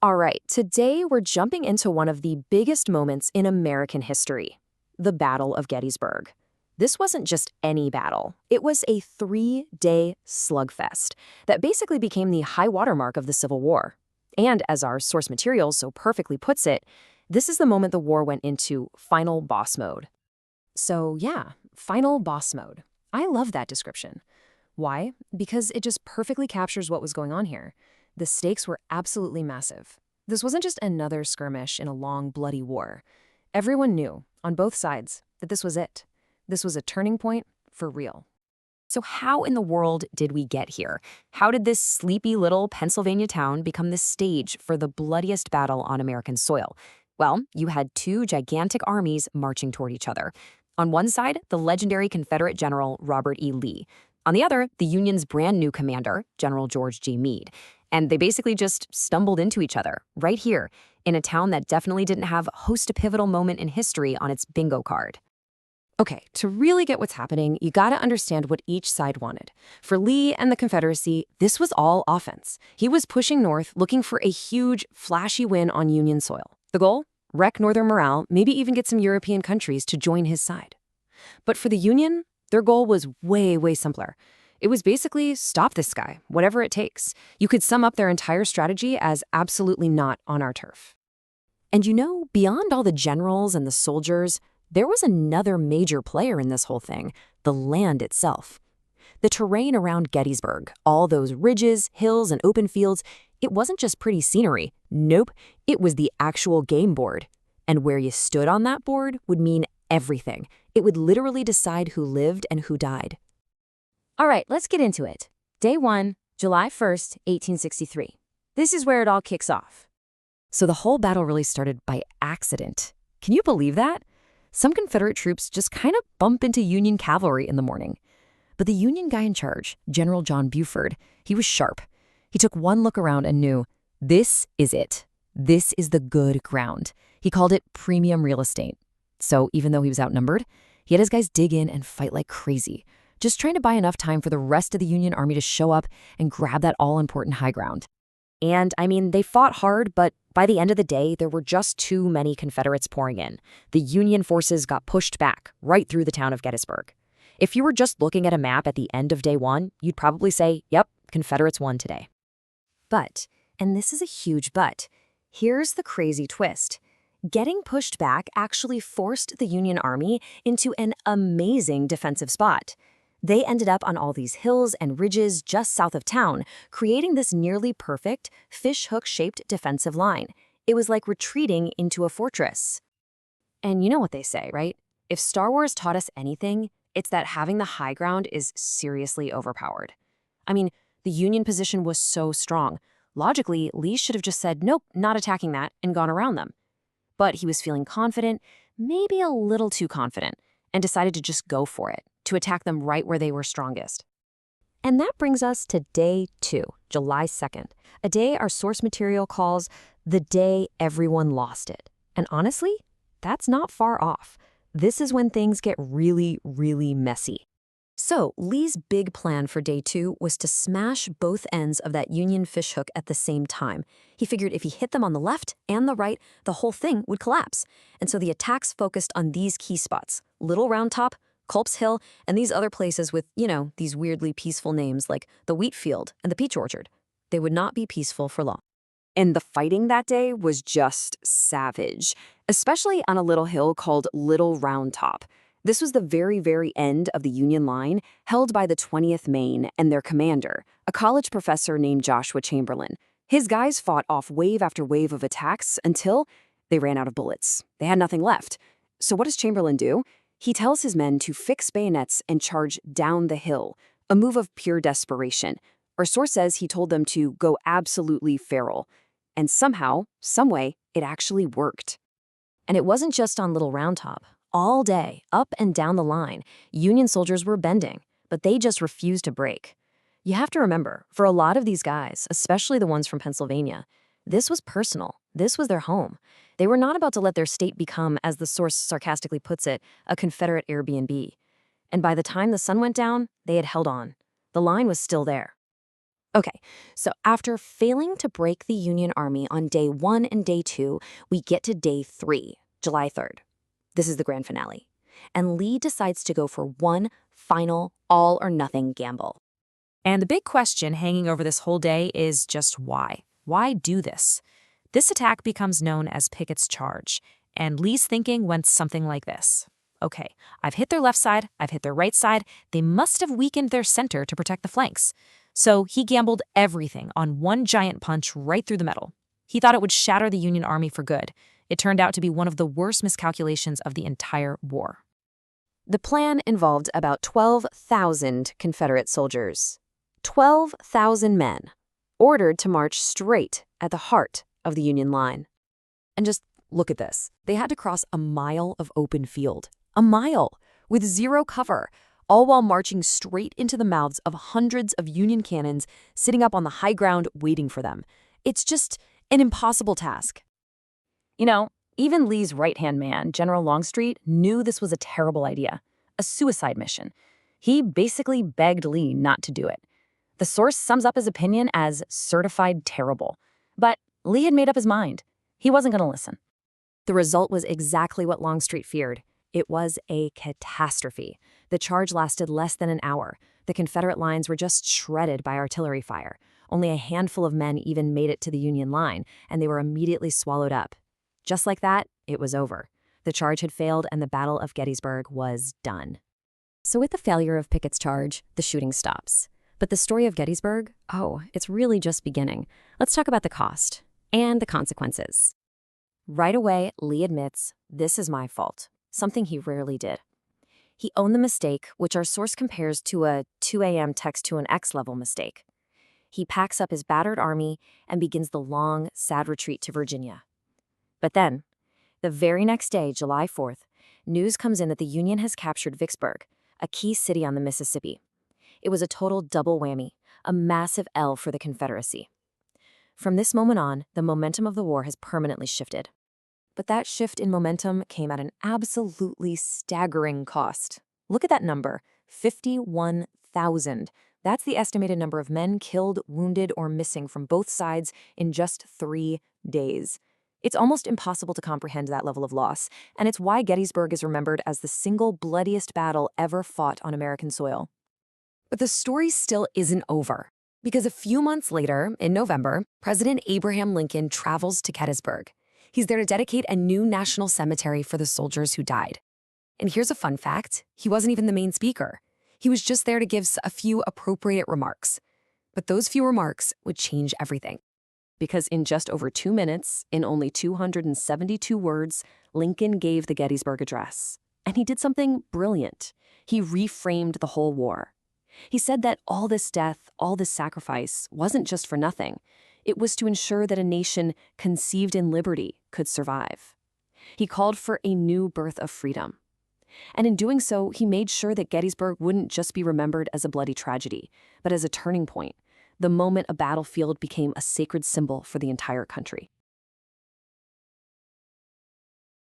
All right, today we're jumping into one of the biggest moments in American history, the Battle of Gettysburg. This wasn't just any battle. It was a 3-day slugfest that basically became the high watermark of the Civil War. And as our source material so perfectly puts it, this is the moment the war went into final boss mode. So yeah, final boss mode. I love that description. Why? Because it just perfectly captures what was going on here. The stakes were absolutely massive. This wasn't just another skirmish in a long, bloody war. Everyone knew, on both sides, that this was it. This was a turning point for real. So how in the world did we get here? How did this sleepy little Pennsylvania town become the stage for the bloodiest battle on American soil? Well, you had two gigantic armies marching toward each other. On one side, the legendary Confederate General Robert E. Lee. On the other, the Union's brand new commander, General George G. Meade. And they basically just stumbled into each other, right here, in a town that definitely didn't have host a pivotal moment in history on its bingo card. Okay, to really get what's happening, you gotta understand what each side wanted. For Lee and the Confederacy, this was all offense. He was pushing north, looking for a huge, flashy win on Union soil. The goal? Wreck Northern morale, maybe even get some European countries to join his side. But for the Union, their goal was way, way simpler. It was basically stop this guy, whatever it takes. You could sum up their entire strategy as absolutely not on our turf. And beyond all the generals and the soldiers, there was another major player in this whole thing, the land itself. The terrain around Gettysburg, all those ridges, hills, and open fields, it wasn't just pretty scenery. Nope, it was the actual game board. And where you stood on that board would mean everything. It would literally decide who lived and who died. All right, let's get into it. Day 1, July 1st, 1863. This is where it all kicks off. So the whole battle really started by accident. Can you believe that? Some Confederate troops just kind of bump into Union cavalry in the morning. But the Union guy in charge, General John Buford, he was sharp. He took one look around and knew, this is it. This is the good ground. He called it premium real estate. So even though he was outnumbered, he had his guys dig in and fight like crazy, just trying to buy enough time for the rest of the Union army to show up and grab that all-important high ground. And, they fought hard, but by the end of the day, there were just too many Confederates pouring in. The Union forces got pushed back right through the town of Gettysburg. If you were just looking at a map at the end of day 1, you'd probably say, yep, Confederates won today. But, and this is a huge but, here's the crazy twist. Getting pushed back actually forced the Union army into an amazing defensive spot. They ended up on all these hills and ridges just south of town, creating this nearly perfect, fishhook-shaped defensive line. It was like retreating into a fortress. And you know what they say, right? If Star Wars taught us anything, it's that having the high ground is seriously overpowered. The Union position was so strong. Logically, Lee should have just said, nope, not attacking that, and gone around them. But he was feeling confident, maybe a little too confident, and decided to just go for it, to attack them right where they were strongest. And that brings us to day 2, July 2nd, a day our source material calls the day everyone lost it. And honestly, that's not far off. This is when things get really, really messy. So Lee's big plan for day 2 was to smash both ends of that Union fishhook at the same time. He figured if he hit them on the left and the right, the whole thing would collapse. And so the attacks focused on these key spots, Little Round Top, Culp's Hill, and these other places with, these weirdly peaceful names like the Wheat Field and the Peach Orchard. They would not be peaceful for long. And the fighting that day was just savage, especially on a little hill called Little Round Top. This was the very, very end of the Union line, held by the 20th Maine and their commander, a college professor named Joshua Chamberlain. His guys fought off wave after wave of attacks until they ran out of bullets. They had nothing left. So what does Chamberlain do? He tells his men to fix bayonets and charge down the hill, a move of pure desperation. Our source says he told them to go absolutely feral. And somehow, someway, it actually worked. And it wasn't just on Little Round Top. All day, up and down the line, Union soldiers were bending, but they just refused to break. You have to remember, for a lot of these guys, especially the ones from Pennsylvania, this was personal. This was their home. They were not about to let their state become, as the source sarcastically puts it, a Confederate Airbnb. And by the time the sun went down, they had held on. The line was still there. Okay, so after failing to break the Union Army on day 1 and day 2, we get to day 3, July 3rd. This is the grand finale. And Lee decides to go for one final all-or-nothing gamble. And the big question hanging over this whole day is just why? Why do this? This attack becomes known as Pickett's Charge, and Lee's thinking went something like this. Okay, I've hit their left side, I've hit their right side, they must have weakened their center to protect the flanks. So he gambled everything on one giant punch right through the middle. He thought it would shatter the Union Army for good. It turned out to be one of the worst miscalculations of the entire war. The plan involved about 12,000 Confederate soldiers. 12,000 men, ordered to march straight at the heart of the Union line. And just look at this. They had to cross a mile of open field. A mile, with zero cover, all while marching straight into the mouths of hundreds of Union cannons sitting up on the high ground waiting for them. It's just an impossible task. You know, even Lee's right-hand man, General Longstreet, knew this was a terrible idea, a suicide mission. He basically begged Lee not to do it. The source sums up his opinion as certified terrible. But Lee had made up his mind. He wasn't going to listen. The result was exactly what Longstreet feared. It was a catastrophe. The charge lasted less than an hour. The Confederate lines were just shredded by artillery fire. Only a handful of men even made it to the Union line, and they were immediately swallowed up. Just like that, it was over. The charge had failed, and the Battle of Gettysburg was done. So with the failure of Pickett's charge, the shooting stops. But the story of Gettysburg, it's really just beginning. Let's talk about the cost and the consequences. Right away, Lee admits, this is my fault, something he rarely did. He owned the mistake, which our source compares to a 2 a.m. text to an X-level mistake. He packs up his battered army and begins the long, sad retreat to Virginia. But then, the very next day, July 4th, news comes in that the Union has captured Vicksburg, a key city on the Mississippi. It was a total double whammy, a massive L for the Confederacy. From this moment on, the momentum of the war has permanently shifted. But that shift in momentum came at an absolutely staggering cost. Look at that number, 51,000. That's the estimated number of men killed, wounded, or missing from both sides in just 3 days. It's almost impossible to comprehend that level of loss, and it's why Gettysburg is remembered as the single bloodiest battle ever fought on American soil. But the story still isn't over, because a few months later, in November, President Abraham Lincoln travels to Gettysburg. He's there to dedicate a new national cemetery for the soldiers who died. And here's a fun fact, he wasn't even the main speaker. He was just there to give a few appropriate remarks. But those few remarks would change everything. Because in just over 2 minutes, in only 272 words, Lincoln gave the Gettysburg Address. And he did something brilliant. He reframed the whole war. He said that all this death, all this sacrifice, wasn't just for nothing. It was to ensure that a nation conceived in liberty could survive. He called for a new birth of freedom. And in doing so, he made sure that Gettysburg wouldn't just be remembered as a bloody tragedy, but as a turning point, the moment a battlefield became a sacred symbol for the entire country.